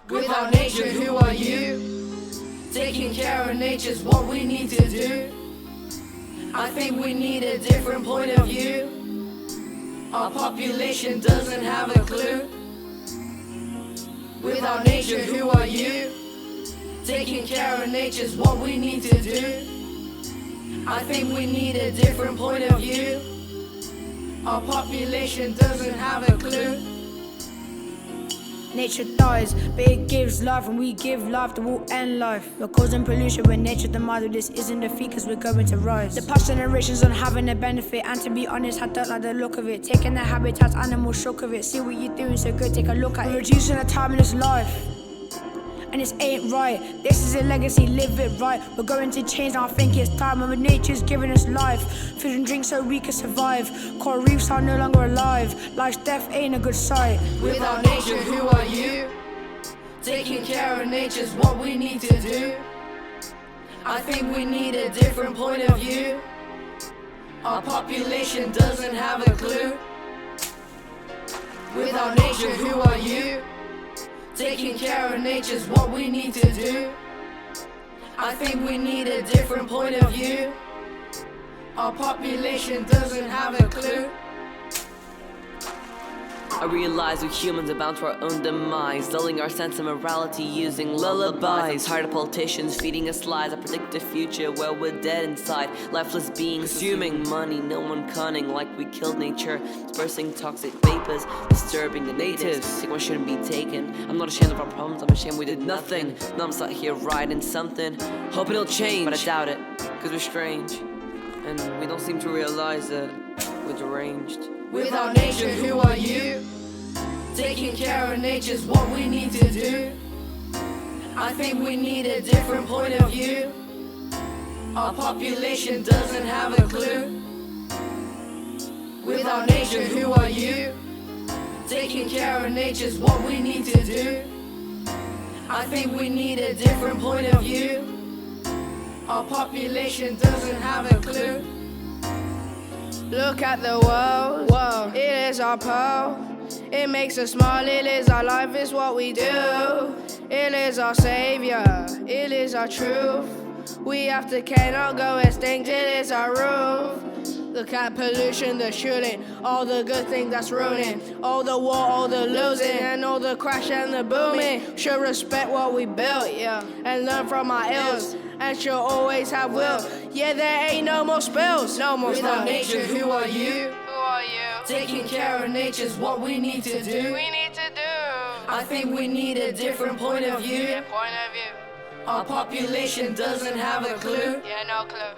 Without nature, who are you? Taking care of nature's what we need to do. I think we need a different point of view. Our population doesn't have a clue. Without nature, who are you? Taking care of nature's what we need to do. I think we need a different point of view. Our population doesn't have a clue. Nature dies, but it gives life, and we give life that will end life. We're causing pollution when nature demise, but this isn't defeat cause we're going to rise. The past generations on having a benefit, and to be honest, I don't like the look of it. Taking the habitats, animals shook of it. See what you're doing, so go take a look at it. We're reducing the time in this life, and this ain't right. This is a legacy, live it right. We're going to change now, I think it's time. When nature's giving us life, food and drink so we can survive. Coral reefs are no longer alive. Life's death ain't a good sight. Without nature, who are you? Taking care of nature's what we need to do. I think we need a different point of view. Our population doesn't have a clue. Without nature, who are you? Taking care of nature's what we need to do. I think we need a different point of view. Our population doesn't have a clue. I realize we humans are bound to our own demise, dulling our sense of morality using lullabies. Tired of politicians feeding us lies. I predict a future where we're dead inside, lifeless beings consuming money, no one cunning like we killed nature, dispersing toxic vapors, disturbing the natives. Take one shouldn't be taken. I'm not ashamed of our problems, I'm ashamed we did nothing. Now I'm sat here writing something, hoping it'll change, but I doubt it, cause we're strange, and we don't seem to realize that we're deranged. Without nature, who are you? Taking care of nature's what we need to do. I think we need a different point of view. Our population doesn't have a clue. Without nature, who are you? Taking care of nature's what we need to do. I think we need a different point of view. Our population doesn't have a clue. Look at the world, whoa, it is our pearl. It makes us smile, it is our life, it's what we do. It is our savior, it is our truth. We have to cannot go extinct, it is our roof. Look at pollution, the shooting, all the good things that's ruining, all the war, all the losing, and all the crash and the booming. Should respect what we built, yeah, and learn from our ills, and she'll always have will. Yeah, there ain't no more spills, no more Without spills. nature, who are you? Who are you? Taking care of nature's what we need to do. We need to do. I think we need a different point of view. Point of view. Our population doesn't have a clue. Yeah, no clue.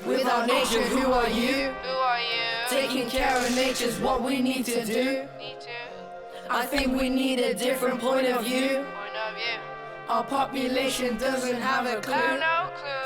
Without nature, who are you? Who are you? Taking care of nature's what we need to do. Need to. I think we need a different point of view. Point of view. Our population doesn't have a clue. No clue.